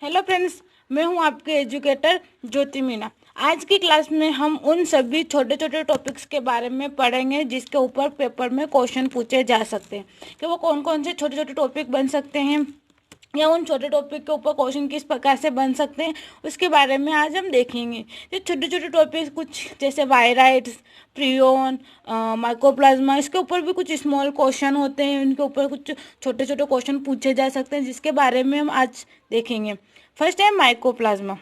Hello friends, मैं हूं आपके एजुकेटर ज्योति मीना। आज की क्लास में हम उन सभी छोटे छोटे टॉपिक्स के बारे में पढ़ेंगे जिसके ऊपर पेपर में क्वेश्चन पूछे जा सकते हैं कि वो कौन कौन से छोटे छोटे टॉपिक बन सकते हैं या उन छोटे टॉपिक के ऊपर क्वेश्चन किस प्रकार से बन सकते हैं उसके बारे में आज हम देखेंगे। ये छोटे छोटे टॉपिक्स कुछ जैसे वायराइड्स, प्रियोन, माइकोप्लाज्मा, इसके ऊपर भी कुछ स्मॉल क्वेश्चन होते हैं, उनके ऊपर कुछ छोटे छोटे क्वेश्चन पूछे जा सकते हैं जिसके बारे में हम आज देखेंगे। फर्स्ट है माइकोप्लाज्मा।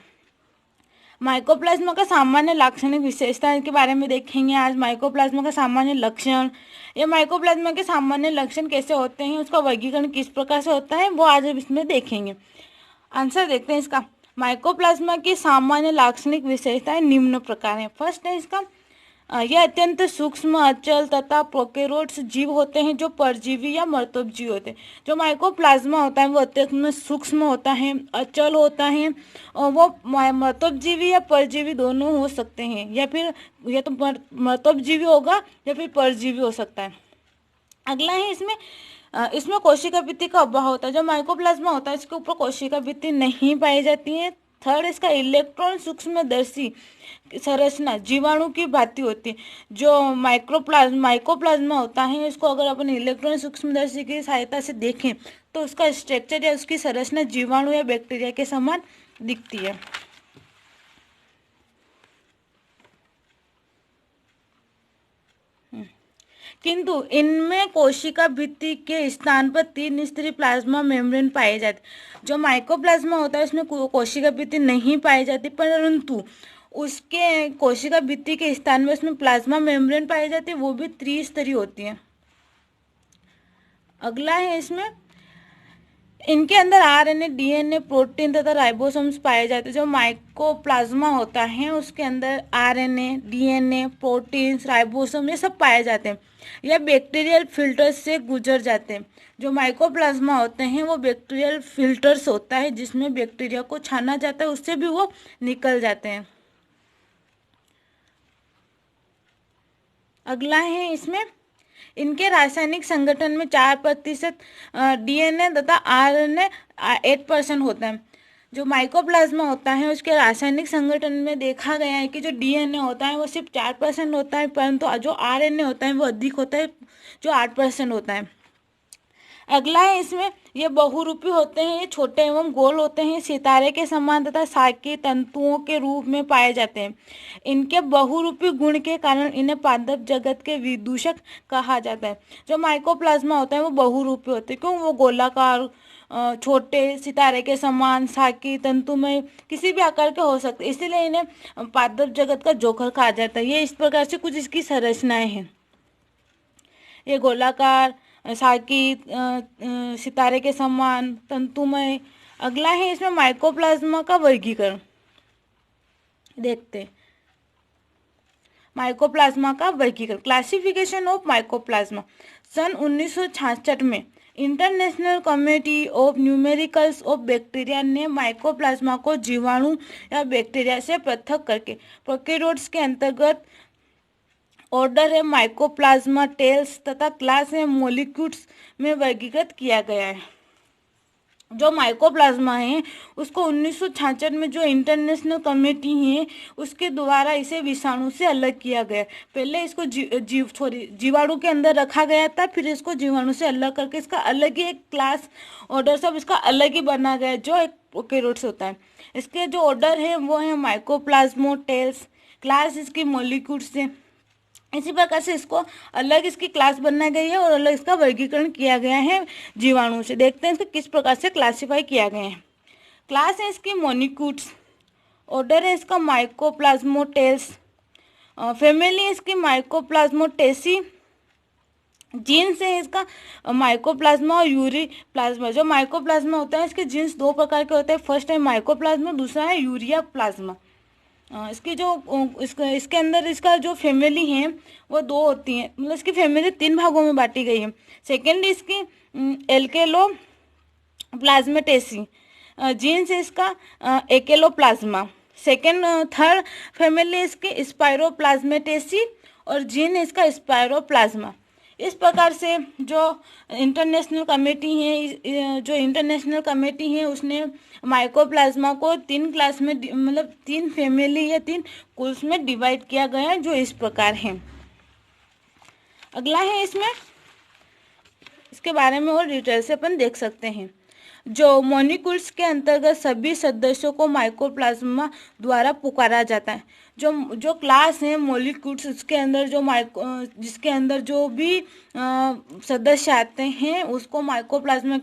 माइकोप्लाज्मा का सामान्य लाक्षणिक विशेषता के बारे में देखेंगे आज। माइकोप्लाज्मा का सामान्य लक्षण, या माइकोप्लाज्मा के सामान्य लक्षण कैसे होते हैं, उसका वर्गीकरण किस प्रकार से होता है, वो आज हम इसमें देखेंगे। आंसर देखते हैं इसका। माइकोप्लाज्मा की सामान्य लाक्षणिक विशेषताएं निम्न प्रकार हैं। फर्स्ट है इसका, यह अत्यंत सूक्ष्म, अचल तथा प्रोकैरियोट्स जीव होते हैं जो परजीवी या मर्तोपजीवी होते हैं। जो माइकोप्लाज्मा होता है वो अत्यंत सूक्ष्म होता है, अचल होता है, और वो मर्तोपजीवी या परजीवी दोनों हो सकते हैं, या फिर या तो मर्तोपजीवी होगा या फिर परजीवी हो सकता है। अगला है इसमें कोशिका भित्ति का अभाव होता है। जो माइकोप्लाज्मा होता है इसके ऊपर कोशिका भित्ति नहीं पाई जाती है। थर्ड, इसका इलेक्ट्रॉन सूक्ष्मदर्शी संरचना जीवाणु की भांति होती है। जो माइकोप्लाज्मा होता है इसको अगर अपन इलेक्ट्रॉन सूक्ष्मदर्शी की सहायता से देखें तो उसका स्ट्रक्चर या उसकी संरचना जीवाणु या बैक्टीरिया के समान दिखती है। किंतु इनमें कोशिका भित्ति के स्थान पर 3 स्तरीय प्लाज्मा मेम्ब्रेन पाए जाते। जो माइकोप्लाज्मा होता है उसमें कोशिका भित्ति नहीं पाई जाती, परंतु उसके कोशिका भित्ति के स्थान में उसमें प्लाज्मा मेम्ब्रेन पाई जाती है, वो भी त्रिस्तरीय होती है। अगला है इसमें, इनके अंदर आरएनए, डीएनए, प्रोटीन तथा राइबोसोम्स पाए जाते हैं। जो माइकोप्लाज्मा होता है उसके अंदर आरएनए, डीएनए, प्रोटीन्स, राइबोसोम ये सब पाए जाते हैं। यह बैक्टीरियल फिल्टर्स से गुजर जाते हैं। जो माइकोप्लाज्मा होते हैं वो बैक्टीरियल फिल्टर्स होता है जिसमें बैक्टीरिया को छाना जाता है, उससे भी वो निकल जाते हैं। अगला है इसमें, इनके रासायनिक संगठन में 4% डीएनए तथा आरएनए 8% होता है। जो माइकोप्लाज्मा होता है उसके रासायनिक संगठन में देखा गया है कि जो डीएनए होता है वो सिर्फ 4% होता है, परंतु जो आरएनए होता है वो अधिक होता है, जो 8% होता है। अगला है इसमें, ये बहुरूपी होते हैं, ये छोटे एवं गोल होते हैं, सितारे के समान तथा साकी तंतुओं के रूप में पाए जाते हैं। इनके बहुरूपी गुण के कारण इन्हें पादप जगत के विदूषक कहा जाता है। जो माइकोप्लाज्मा होता है वो बहुरूपी होते हैं, क्यों? वो गोलाकार, छोटे, सितारे के समान, साकी तंतुमय, किसी भी आकार के हो सकते, इसीलिए इन्हें पादप जगत का जोकर कहा जाता है। ये इस प्रकार से कुछ इसकी संरचनाएं हैं। ये गोलाकार, साकी, सितारे के समान, तंतुमय। अगला है इसमें माइकोप्लाज्मा का वर्गीकरण देखते हैं। माइकोप्लाज्मा का वर्गीकरण, क्लासिफिकेशन ऑफ माइकोप्लाज्मा। सन 1966 में international committee of numericals of bacteria ने माइकोप्लाज्मा को जीवाणु या बैक्टीरिया से पृथक करके प्रोकैरियोट्स के अंतर्गत ऑर्डर है माइकोप्लाज्मा टेल्स तथा क्लास है मोलिक्यूल्स में वर्गीकृत किया गया है। जो माइकोप्लाज्मा है उसको 1966 में जो इंटरनेशनल कमेटी है उसके द्वारा इसे विषाणु से अलग किया गया। पहले इसको जीवाणु के अंदर रखा गया था, फिर इसको जीवाणु से अलग करके इसका अलग ही एक क्लास ऑर्डर सब इसका अलग ही बना गया जो एक प्रोकैरियोट्स होता है। इसके जो ऑर्डर है वो है माइकोप्लाज्मोटेल्स, क्लास इसकी मोलिक्यूल्स है। इसी प्रकार से इसको अलग इसकी क्लास बनाई गई है और अलग इसका वर्गीकरण किया गया है जीवाणु से। देखते हैं इसको किस प्रकार से क्लासिफाई किया गया है। क्लास है इसकी मोनिक्यूट्स, ऑर्डर है इसका माइकोप्लाज्मोटेल्स, फैमिली इसकी माइकोप्लाज्मोटेसी, जीन्स है इसका माइकोप्लाज्मा और यूरिप्लाज्मा। जो माइकोप्लाज्मा होता है इसके जीन्स 2 प्रकार के होते हैं। फर्स्ट है माइकोप्लाज्मा, दूसरा है यूरिया प्लाज्मा। इसकी जो इसके अंदर इसका जो फैमिली है वो 2 होती है, मतलब इसकी फैमिली 3 भागों में बांटी गई है। सेकेंड इसकी एल्केलो प्लाज्मेटेसी, जीन्स है इसका एकेलोप्लाज्मा। थर्ड फैमिली इसकी स्पाइरोप्लाज्मेटेसी और जीन इसका स्पाइरोप्लाज्मा। इस प्रकार से जो इंटरनेशनल कमेटी है उसने माइकोप्लाज्मा को 3 क्लास में मतलब 3 फैमिली या 3 कुल्स में डिवाइड किया गया है, जो इस प्रकार है। अगला है इसके बारे में और डिटेल से अपन देख सकते हैं। जो मॉलिक्यूल्स के अंतर्गत सभी सदस्यों को माइकोप्लाज्मा द्वारा पुकारा जाता है। जो क्लास है मॉलिक्यूल्स, उसके अंदर जिसके अंदर जो भी सदस्य आते हैं उसको माइकोप्लाज्मा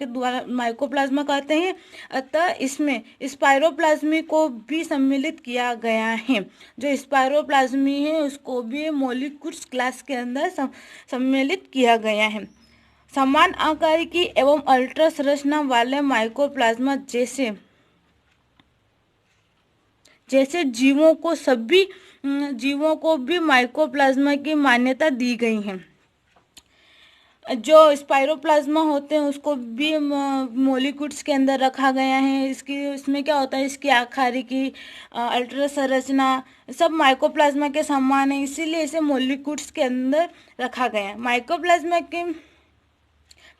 कहते हैं। अतः इसमें स्पाइरोप्लाज्मी को भी सम्मिलित किया गया है। जो स्पाइरोप्लाज्मी है उसको भी मॉलिक्यूल्स क्लास के अंदर सम्मिलित किया गया है। समान आकार की एवं अल्ट्रा संरचना वाले माइकोप्लाज्मा जैसे जीवों को भी माइकोप्लाज्मा की मान्यता दी गई है। जो स्पाइरोप्लाज्मा होते हैं उसको भी मॉलिक्यूल्स के अंदर रखा गया है। इसमें क्या होता है, इसकी आकार की अल्ट्रा संरचना सब माइकोप्लाज्मा के समान है, इसीलिए इसे मॉलिक्यूल्स के अंदर रखा गया है। माइकोप्लाज्मा की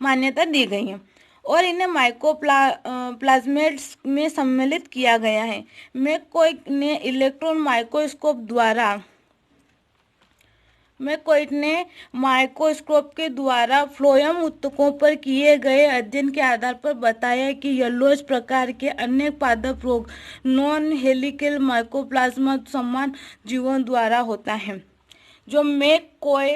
मान्यता दी गई है और इन्हें माइकोप्लाज्मेट्स में सम्मिलित किया गया है। मैककोइक ने इलेक्ट्रॉन माइक्रोस्कोप के द्वारा फ्लोएम ऊतकों पर किए गए अध्ययन के आधार पर बताया कि येलोज प्रकार के अनेक पादप रोग नॉन हेलिकल माइकोप्लाज्मा समान जीवों द्वारा होता है। जो मैककोय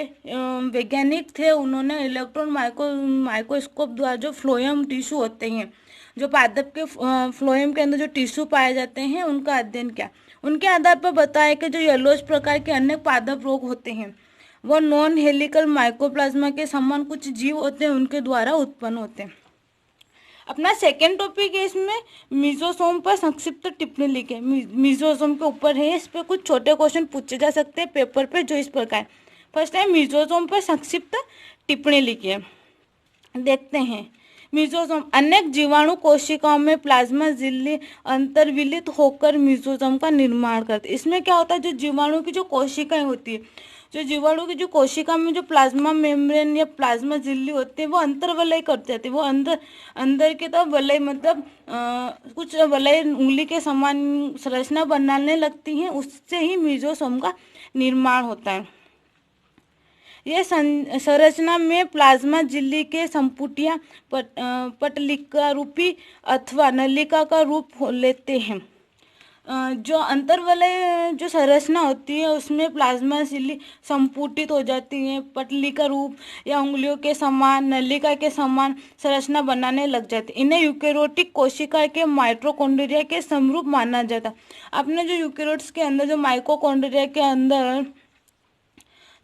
वैज्ञानिक थे उन्होंने इलेक्ट्रॉन माइक्रोस्कोप द्वारा जो फ्लोएम टिश्यू होते हैं, जो पादप के फ्लोएम के अंदर जो टिश्यू पाए जाते हैं, उनका अध्ययन किया। उनके आधार पर बताया कि जो येलोज प्रकार के अनेक पादप रोग होते हैं वो नॉन हेलिकल माइकोप्लाज्मा के समान कुछ जीव होते हैं उनके द्वारा उत्पन्न होते हैं। अपना सेकेंड टॉपिक है, इसमें मीजोसोम पर संक्षिप्त टिप्पणी लिखे। मीजोसोम के ऊपर है, इस पर कुछ छोटे क्वेश्चन पूछे जा सकते हैं पेपर पे, जो इस प्रकार। फर्स्ट है मीजोसोम पर संक्षिप्त टिप्पणी लिखिए। देखते हैं। मीजोसोम अनेक जीवाणु कोशिकाओं में प्लाज्मा झिल्ली अंतर्विलित होकर मीजोसोम का निर्माण करते। इसमें क्या होता है, जो जीवाणु की जो कोशिकाएं होती है, जो जीवाणु की जो कोशिका में जो प्लाज्मा मेम्ब्रेन या प्लाज्मा झिल्ली होती है वो अंतर्वलय कर जाती है। वो अंदर की तरफ वलय मतलब कुछ वलय उंगली के समान संरचना बनाने लगती हैं, उससे ही मीजोसोम का निर्माण होता है। यह संरचना में प्लाज्मा झिल्ली के संपुटियां पटलिका रूपी अथवा नलिका का रूप लेते हैं। जो अंतर्वलय जो संरचना होती है उसमें प्लाज्मा झिल्ली संपुटित हो जाती है, पटली का रूप या उंगलियों के समान नलिका के समान संरचना बनाने लग जाती है। इन्हें यूकेरियोटिक कोशिका के माइटोकॉन्ड्रिया के समरूप माना जाता है। अपने जो यूकेरियोट्स के अंदर जो माइटोकॉन्ड्रिया के अंदर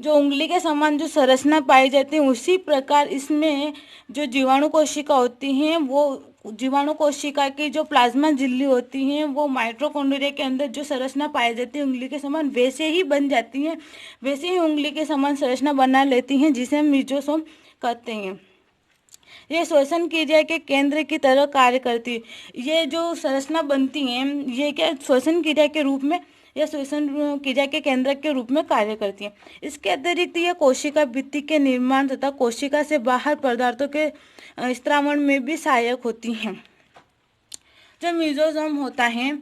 जो उंगली के समान जो संरचना पाई जाती है, उसी प्रकार इसमें जो जीवाणु कोशिका होती हैं वो जीवाणु कोशिका की जो प्लाज्मा झिल्ली होती हैं वो माइटोकॉन्ड्रिया के अंदर जो संरचना पाई जाती है उंगली के समान वैसे ही बन जाती हैं, वैसे ही उंगली के समान संरचना बना लेती हैं, जिसे हम मीजोसोम कहते हैं। ये श्वसन क्रिया के केंद्र की तरह कार्य करती है। ये जो संरचना बनती है ये क्या श्वसन क्रिया के रूप में या श्वसन क्रिया के केंद्र के रूप में कार्य करती है। इसके अतिरिक्त ये कोशिका भित्ति के निर्माण तथा कोशिका से बाहर पदार्थों के स्त्रावण में भी सहायक होती हैं। जो मीजोसोम होता है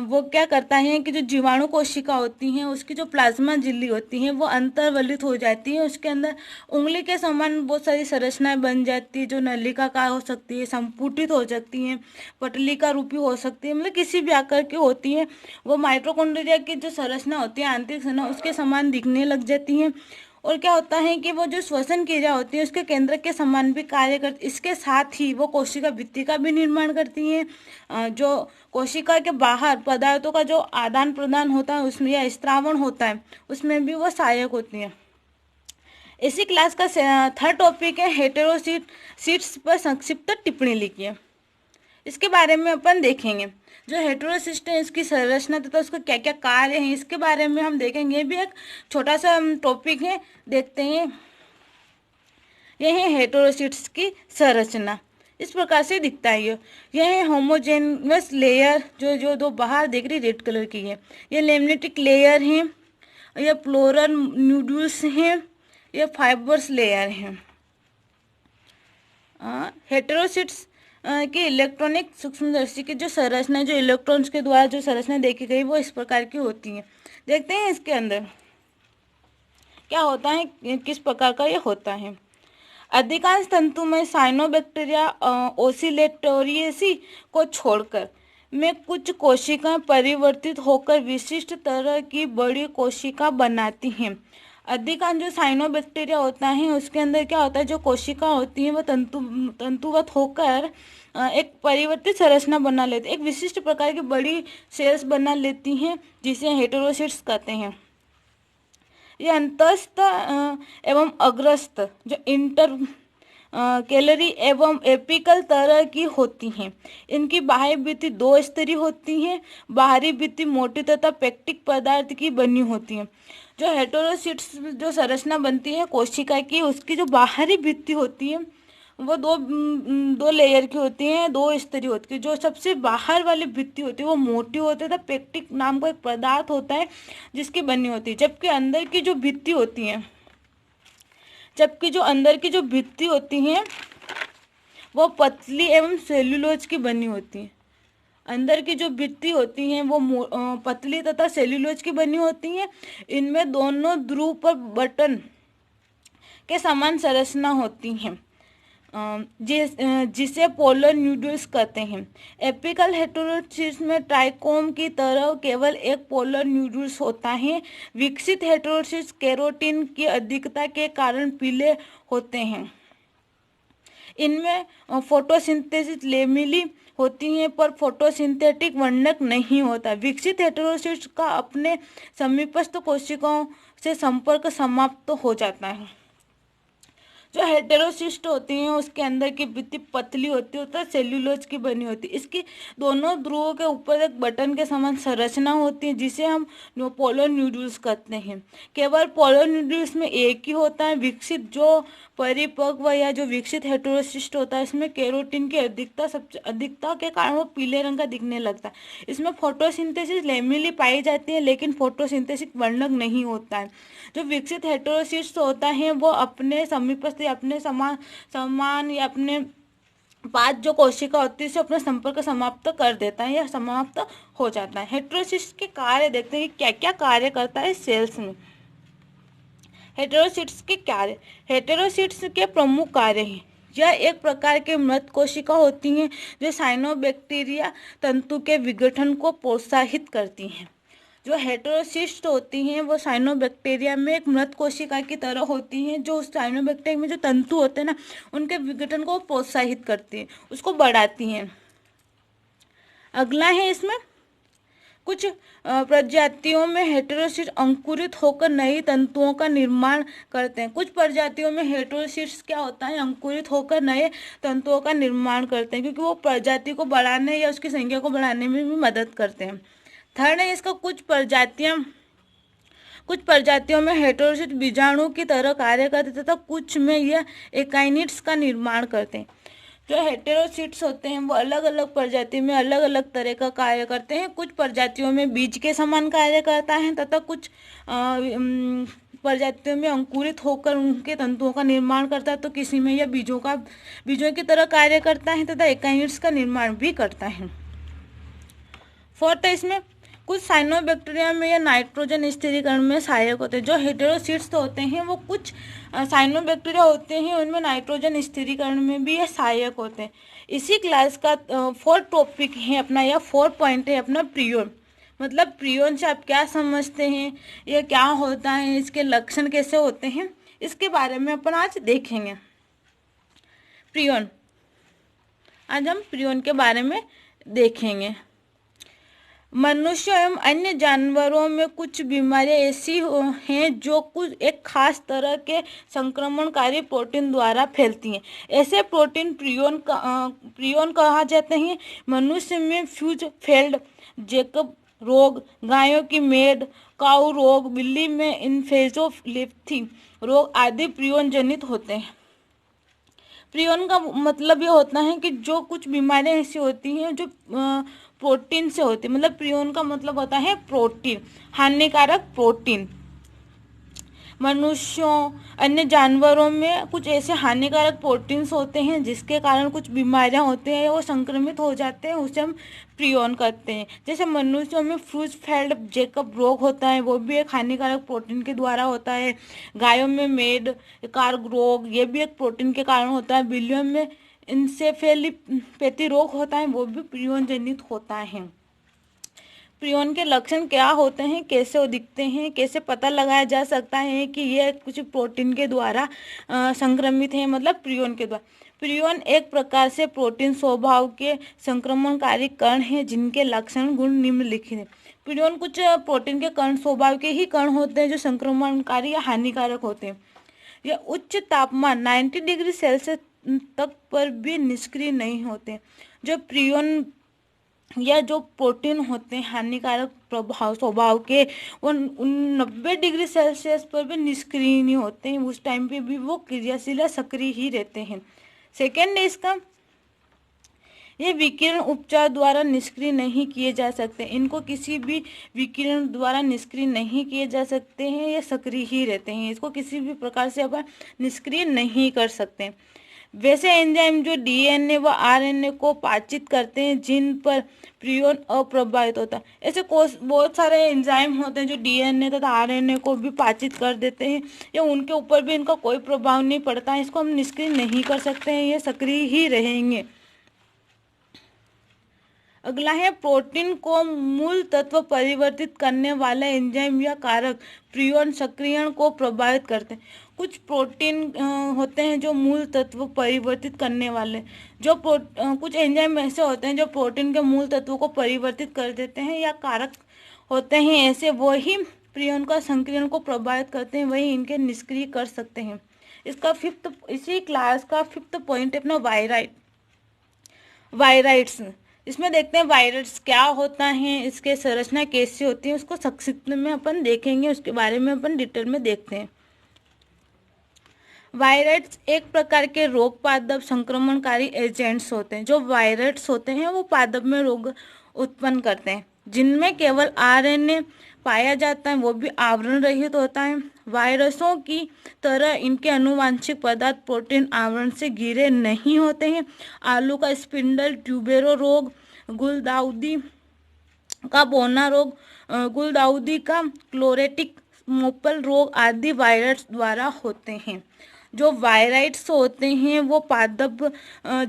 वो क्या करता है कि जो जीवाणु कोशिका होती हैं उसकी जो प्लाज्मा झिल्ली होती है वो अंतर्वलित हो जाती है, उसके अंदर उंगली के समान बहुत सारी संरचनाएं बन जाती है, जो नलिका का हो सकती है, संपुटित हो सकती हैं, पटली का रूपी हो सकती है, मतलब किसी भी आकार की होती है। वो माइटोकॉन्ड्रिया की जो संरचना होती है आंतरिक संरचना उसके समान दिखने लग जाती हैं। और क्या होता है कि वो जो श्वसन क्रिया होती है उसके केंद्र के समान भी कार्य करती। इसके साथ ही वो कोशिका भित्ति का भी निर्माण करती हैं। जो कोशिका के बाहर पदार्थों का जो आदान प्रदान होता है उसमें या स्त्रावण होता है उसमें भी वो सहायक होती हैं। इसी क्लास का थर्ड टॉपिक है हेटेरोसिट्स पर संक्षिप्त टिप्पणी लिखिए। इसके बारे में अपन देखेंगे। जो हेटेरोसिस्ट है इसकी संरचना तथा उसका क्या क्या कार्य है इसके बारे में हम देखेंगे। ये भी एक छोटा सा टॉपिक है, देखते हैं। यह है हेटेरोसिट्स की संरचना, इस प्रकार से दिखता है। यह है होमोजेनस लेयर, जो दो बाहर देख रही रेड कलर की है, ये लेमनेटिक लेयर है, यह प्लोरल न्यूड्यूल्स हैं, ये फाइबर्स लेयर हैं। हेटेरोसिट्स की इलेक्ट्रॉनिक सूक्ष्मदर्शी की जो संरचना, जो इलेक्ट्रॉन्स के द्वारा जो संरचना देखी गई वो इस प्रकार की होती है। देखते हैं इसके अंदर क्या होता है, किस प्रकार का ये होता है। अधिकांश तंतुमय साइनोबैक्टीरिया ओसिलेटोरियसी को छोड़कर में कुछ कोशिकाएं परिवर्तित होकर विशिष्ट तरह की बड़ी कोशिका बनाती हैं। अधिकांश जो साइनोबैक्टीरिया होता है उसके अंदर क्या होता है, जो कोशिका होती है वो तंतुवत होकर एक परिवर्तित संरचना बना लेती है, एक विशिष्ट प्रकार की बड़ी सेल्स बना लेती हैं जिसे हेटेरोसिट्स कहते हैं। ये अंतस्थ एवं अग्रस्त जो इंटर कैलोरी एवं एपिकल तरह की होती हैं। इनकी बाह्य भित्ति दो स्तरीय होती हैं। बाहरी भित्ति मोटी तथा पेक्टिक पदार्थ की बनी होती है। जो हेटेरोसिट्स जो संरचना बनती है कोशिका की, उसकी जो बाहरी भित्ति होती है वो दो लेयर की होती है, दो स्तरीय होती है। जो सबसे बाहर वाली भित्ति होती है वो मोटी होती है, पेक्टिक नाम का एक पदार्थ होता है जिसकी बनी होती है। जबकि अंदर की जो भित्ति होती है, अंदर की जो भित्ति होती है वो पतली एवं सेल्यूलोज की बनी होती है। अंदर की जो भित्ति होती हैं वो पतली तथा सेल्यूलोज की बनी होती हैं। इनमें दोनों ध्रुव पर बटन के समान संरचना होती हैं, जिसे पोलर न्यूडल्स कहते हैं। एपिकल हेटेरोसिट्स में ट्राइकोम की तरह केवल एक पोलर न्यूडल्स होता है। विकसित हेटेरोसिट्स केरोटीन की अधिकता के कारण पीले होते हैं। इनमें फोटोसिंथेसिस लेमिली होती हैं पर फोटोसिंथेटिक वर्णक नहीं होता। विकसित हेटेरोसिट्स का अपने समीपस्थ कोशिकाओं से संपर्क समाप्त हो जाता है। जो हेटेरोसिस्ट होती हैं उसके अंदर की भित्ति पतली होती है, सेल्यूलोज की बनी होती है। इसकी दोनों ध्रुवों के ऊपर एक बटन के समान संरचना होती है जिसे हम पोलर न्यूडल्स कहते हैं। केवल पोलर न्यूडल्स में एक ही होता है। विकसित जो परिपक्व या जो विकसित हेटेरोसिस्ट होता है इसमें केरोटीन की अधिकता के कारण वो पीले रंग का दिखने लगता है। इसमें फोटोसिंथेसिस लेमिली पाई जाती है लेकिन फोटोसिंथेसिस वर्णक नहीं होता है। जो विकसित हेटेरोसिस्ट होता है वो अपने समीपस्थ या अपने समान या अपने पास जो कोशिका होती है उसे अपना संपर्क समाप्त कर देता है या समाप्त हो जाता है। हेटेरोसिस्ट के कार्य देखते हैं कि क्या क्या कार्य करता है सेल्स में। हेटेरोसिट्स के कार्य, हेटेरोसिट्स के प्रमुख कार्य हैं। यह एक प्रकार के मृत कोशिका होती हैं जो साइनोबैक्टीरिया तंतु के विघटन को प्रोत्साहित करती हैं। जो हेटेरोसिस्ट होती हैं वो साइनोबैक्टीरिया में एक मृत कोशिका की तरह होती हैं जो साइनोबैक्टीरिया में जो तंतु होते हैं ना उनके विघटन को प्रोत्साहित करती हैं, उसको बढ़ाती हैं। अगला है इसमें कुछ प्रजातियों में हेटेरोसिस्ट अंकुरित होकर नई तंतुओं का निर्माण करते हैं। कुछ प्रजातियों में हेटेरोसिस्ट क्या होता है, अंकुरित होकर नए तंतुओं का निर्माण करते हैं क्योंकि वो प्रजाति को बढ़ाने या उसकी संख्या को बढ़ाने में भी मदद करते हैं। थर्ड है इसका कुछ प्रजातियों में हेटेरोसिस्ट बीजाणु की तरह कार्य करते हैं तथा कुछ में यह एकाइनिट्स का निर्माण करते हैं। जो हेटेरोसिट्स होते हैं वो अलग अलग प्रजाति में अलग अलग तरह का कार्य करते हैं। कुछ प्रजातियों में बीज के समान कार्य करता है तथा कुछ प्रजातियों में अंकुरित होकर उनके तंतुओं का निर्माण करता है तो किसी में यह बीजों की तरह कार्य करता है तथा एकाइनिट्स का निर्माण भी करता है। फोर्थ है इसमें कुछ साइनोबैक्टीरिया में या नाइट्रोजन स्थिरीकरण में सहायक होते हैं। जो हेटेरोसिट्स होते हैं वो कुछ साइनोबैक्टीरिया होते हैं उनमें नाइट्रोजन स्थिरीकरण में भी ये सहायक होते हैं। इसी क्लास का फोर्थ टॉपिक है अपना या फोर्थ पॉइंट है अपना प्रियोन। मतलब प्रियोन से आप क्या समझते हैं, यह क्या होता है, इसके लक्षण कैसे होते हैं, इसके बारे में अपन आज देखेंगे। प्रियोन, आज हम प्रियोन के बारे में देखेंगे। मनुष्य एवं अन्य जानवरों में कुछ बीमारियां ऐसी हैं जो कुछ एक खास तरह के संक्रमणकारी प्रोटीन द्वारा फैलती हैं। ऐसे प्रोटीन प्रियोन कहा जाते हैं। मनुष्य में फ्यूजफेल्ड जैकब रोग, गायों की मेड काउ रोग, बिल्ली में इन्फेजोलिप्थी रोग आदि प्रियोन जनित होते हैं। प्रियोन का मतलब ये होता है कि जो कुछ बीमारियां ऐसी होती हैं जो प्रोटीन से होती है। मतलब प्रियोन का मतलब होता है प्रोटीन, हानिकारक प्रोटीन। मनुष्यों, अन्य जानवरों में कुछ ऐसे हानिकारक प्रोटीन्स होते हैं जिसके कारण कुछ बीमारियां होती हैं या वो संक्रमित हो जाते हैं, उसे हम प्रियन कहते हैं। जैसे मनुष्यों में फ्रूजफेल्ड जेकब रोग होता है, वो भी एक हानिकारक प्रोटीन के द्वारा होता है। गायों में मेड कार्ग रोग, ये भी एक प्रोटीन के कारण होता है। बिल्लियों में इंसेफेलिपैथी रोग होता है, वो भी प्रियन जनित होता है। प्रियन के लक्षण क्या होते हैं, कैसे वो दिखते हैं, कैसे पता लगाया जा सकता है कि ये कुछ प्रोटीन के द्वारा संक्रमित है, मतलब प्रियन के द्वारा। प्रियन एक प्रकार से प्रोटीन स्वभाव के संक्रमणकारी कण हैं जिनके लक्षण गुण निम्नलिखित हैं। प्रियन कुछ प्रोटीन के कण स्वभाव के ही कण होते हैं जो संक्रमणकारी या हानिकारक होते हैं। यह उच्च तापमान 90 डिग्री सेल्सियस तक पर भी निष्क्रिय नहीं होते। जो प्रियन या जो प्रोटीन होते हैं हानिकारक प्रभाव स्वभाव के, वो 90 डिग्री सेल्सियस पर भी निष्क्रिय नहीं होते हैं, उस टाइम पे भी वो क्रियाशील या सक्रिय ही रहते हैं। सेकेंड है इसका, ये विकिरण उपचार द्वारा निष्क्रिय नहीं किए जा सकते। इनको किसी भी विकिरण द्वारा निष्क्रिय नहीं किए जा सकते हैं, ये सक्रिय ही रहते हैं, इसको किसी भी प्रकार से अपन निष्क्रिय नहीं कर सकते। वैसे एंजाइम जो डीएनए व आरएनए को पाचित करते हैं जिन पर प्रियन अप्रभावित होता है। ऐसे बहुत सारे एंजाइम होते हैं जो डीएनए तथा आरएनए को भी पाचित कर देते हैं या उनके ऊपर भी इनका कोई प्रभाव नहीं पड़ता है, इसको हम निष्क्रिय नहीं कर सकते हैं, ये सक्रिय ही रहेंगे। अगला है, प्रोटीन को मूल तत्व परिवर्तित करने वाला एंजाइम या कारक प्रियन सक्रियण को प्रभावित करते हैं। कुछ प्रोटीन होते हैं जो मूल तत्व परिवर्तित करने वाले, जो कुछ एंजाइम ऐसे होते हैं जो प्रोटीन के मूल तत्व को परिवर्तित कर देते हैं या कारक होते हैं ऐसे, वही प्रियन का सक्रियण को प्रभावित करते हैं, वही इनके निष्क्रिय कर सकते हैं। इसका इसी क्लास का 5th पॉइंट है अपना वायराइड्स। इसमें देखते हैं वायराइड्स क्या होता है, इसके संरचना कैसी होती है, उसको संक्षिप्त में अपन देखेंगे, उसके बारे में अपन डिटेल में देखते हैं। वायराइड्स एक प्रकार के रोग पादप संक्रमणकारी एजेंट्स होते हैं। जो वायराइड्स होते हैं वो पादप में रोग उत्पन्न करते हैं। जिनमें केवल आरएनए पाया जाता है, वो भी आवरण रहित होता है। वायरसों की तरह इनके आनुवांशिक पदार्थ प्रोटीन आवरण से घिरे नहीं होते हैं। आलू का स्पिंडल ट्यूबेरो रोग, गुलदाउदी का बोना रोग, गुलदाउदी का क्लोरेटिक मोपल रोग आदि वायरस द्वारा होते हैं। जो वायराइड्स होते हैं वो पादप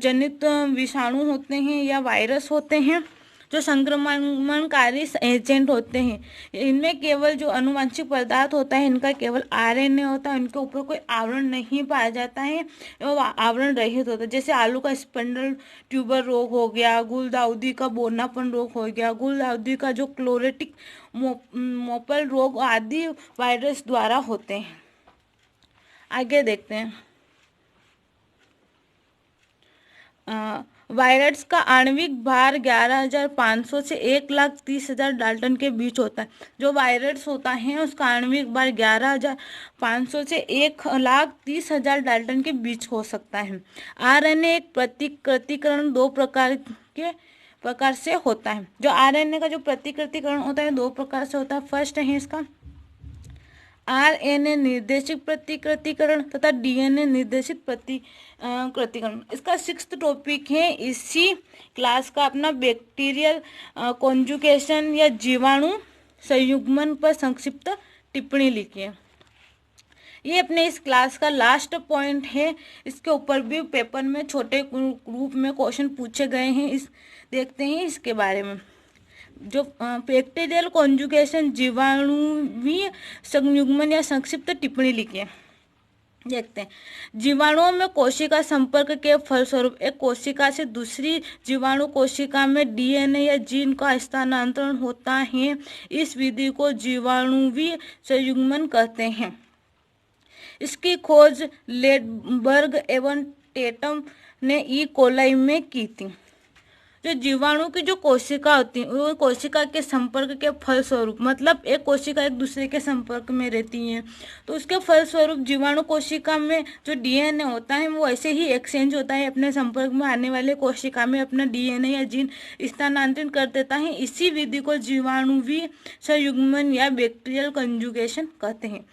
जनित विषाणु होते हैं या वायरस होते हैं जो संक्रमणकारी एजेंट होते हैं। इनमें केवल जो आनुवंशिक पदार्थ होता है, इनका केवल आरएनए होता है, इनके ऊपर कोई आवरण नहीं पाया जाता है, वो आवरण रहित होता है। जैसे आलू का स्पिंडल ट्यूबर रोग हो गया, गुलदाउदी का बोनापन रोग हो गया, गुलदाउदी का जो क्लोरेटिक मोपल रोग आदि वायरस द्वारा होते हैं। आगे देखते हैं। वायरस का आणविक भार 11,500 से 1,30,000 डाल्टन के बीच होता है। जो वायरस होता है उसका आणविक भार 11,500 से 1,30,000 डाल्टन के बीच हो सकता है। आरएनए एक प्रतिकृतिकरण दो प्रकार से होता है। जो आरएनए का जो प्रतिकृतिकरण होता है दो प्रकार से होता है। फर्स्ट है इसका आरएनए निर्देशित प्रतिकृतिकरण तथा डीएनए निर्देशित प्रतिकृतिकरण। इसका 6th टॉपिक है इसी क्लास का अपना बैक्टीरियल कॉन्जुगेशन या जीवाणु संयुग्मन पर संक्षिप्त टिप्पणी लिखिए। ये अपने इस क्लास का लास्ट पॉइंट है। इसके ऊपर भी पेपर में छोटे रूप में क्वेश्चन पूछे गए हैं, देखते हैं इसके बारे में। जो बैक्टीरियल कॉन्जुगेशन जीवाणुवीय संयुग्मन या संक्षिप्त टिप्पणी लिखिए। देखते हैं। जीवाणुओं में कोशिका संपर्क के फलस्वरूप एक कोशिका से दूसरी जीवाणु कोशिका में डीएनए या जीन का स्थानांतरण होता है। इस विधि को जीवाणुवीय संयुग्मन कहते हैं। इसकी खोज लेडबर्ग एवं टेटम ने ई कोलाई में की थी। जो जीवाणु की जो कोशिका होती है वो कोशिका के संपर्क के फलस्वरूप, मतलब एक कोशिका एक दूसरे के संपर्क में रहती है, तो उसके फलस्वरूप जीवाणु कोशिका में जो डीएनए होता है वो ऐसे ही एक्सचेंज होता है, अपने संपर्क में आने वाले कोशिका में अपना डीएनए या जीन स्थानांतरित कर देता है। इसी विधि को जीवाणुवीय संयुग्मन या बैक्टीरियल कंजुगेशन कहते हैं।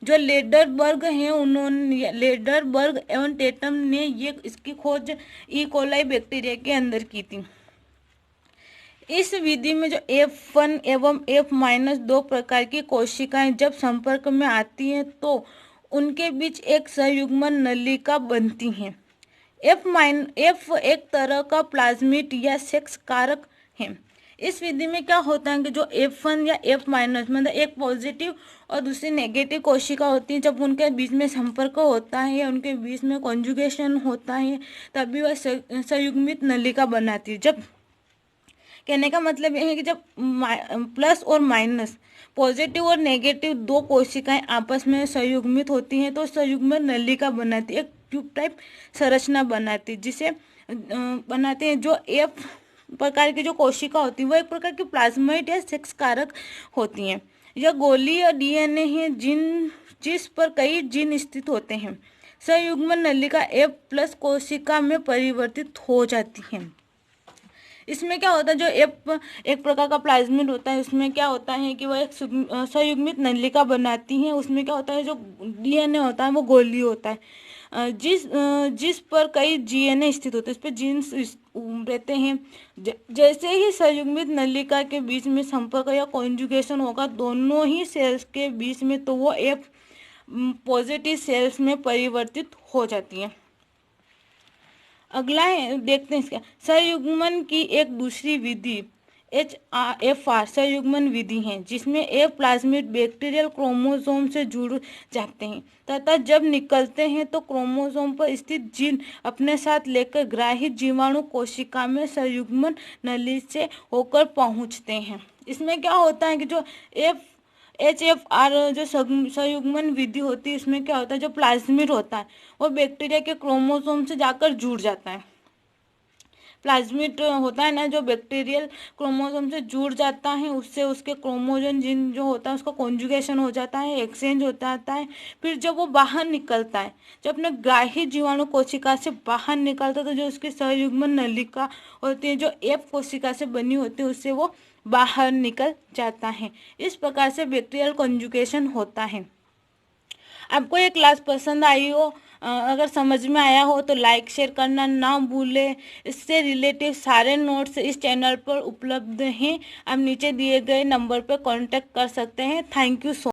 जो लेडरबर्ग हैं उन्होंने लेडरबर्ग एवं टेटम ने ये इसकी खोज ई कोलाई बैक्टीरिया के अंदर की थी। इस विधि में जो F1 एवं F- दो प्रकार की कोशिकाएं जब संपर्क में आती हैं तो उनके बीच एक संयुग्मन नलिका बनती है। F एक तरह का प्लाज्मिड या सेक्स कारक है। इस विधि में क्या होता है कि जो F1 या F- मतलब एक पॉजिटिव और दूसरी नेगेटिव कोशिका होती है, जब उनके बीच में संपर्क होता है या उनके बीच में कॉन्जुगेशन होता है तभी वह संयुग्मित नलिका बनाती है। जब कहने का मतलब यह है कि जब प्लस और माइनस पॉजिटिव और नेगेटिव दो कोशिकाएं आपस में संयुग्मित होती हैं तो संयुग्मित नलिका बनाती है, एक ट्यूब टाइप संरचना बनाती है, जिसे बनाते हैं। जो एफ प्रकार की जो कोशिका होती है वह एक प्रकार की प्लाज्माइड या सेक्स कारक होती हैं। यह गोली या डीएनए है जिस पर कई जीन स्थित होते हैं। संयुग्मन नलिका F+ कोशिका में परिवर्तित हो जाती है। इसमें क्या होता है, जो एक प्रकार का प्लाज्मिड होता है, उसमें क्या होता है कि वह एक संयुग्मित नलिका बनाती है। उसमें क्या होता है, जो डीएनए होता है वो गोली होता है, जिस पर कई जीएनए स्थित होते हैं, इस पर जीन्स रहते हैं। जैसे ही संयुग्मित नलिका के बीच में संपर्क या कॉन्जुगेशन होगा दोनों ही सेल्स के बीच में, तो वो F पॉजिटिव सेल्स में परिवर्तित हो जाती है। अगला है, देखते हैं इसका संयुग्मन की एक दूसरी विधि HFR संयुग्मन विधि है, जिसमें F प्लाज्मिड बैक्टीरियल क्रोमोसोम से जुड़ जाते हैं तथा जब निकलते हैं तो क्रोमोसोम पर स्थित जीन अपने साथ लेकर ग्राहित जीवाणु कोशिका में संयुग्मन नली से होकर पहुंचते हैं। इसमें क्या होता है कि जो HFR जो संयुग्मन विधि होती है, इसमें क्या होता है, जो प्लाज्मिड होता है वो बैक्टीरिया के क्रोमोसोम से जाकर जुड़ जाता है। प्लाज्मिड होता है ना, जो बैक्टीरियल क्रोमोसोम से जुड़ जाता है, उससे उसके क्रोमोजन जीन जो होता है उसका कॉन्जुगेशन हो जाता है, एक्सचेंज हो जाता है। फिर जब वो बाहर निकलता है, जब अपने ग्राही जीवाणु कोशिका से बाहर निकलता है, तो जो उसकी संयुग्मन नलिका होती है जो F कोशिका से बनी होती है उससे वो बाहर निकल जाता है। इस प्रकार से बैक्टीरियल कॉन्जुगेशन होता है। आपको ये क्लास पसंद आई हो, अगर समझ में आया हो तो लाइक शेयर करना ना भूलें। इससे रिलेटिव सारे नोट्स इस चैनल पर उपलब्ध हैं। आप नीचे दिए गए नंबर पर कांटेक्ट कर सकते हैं। Thank you so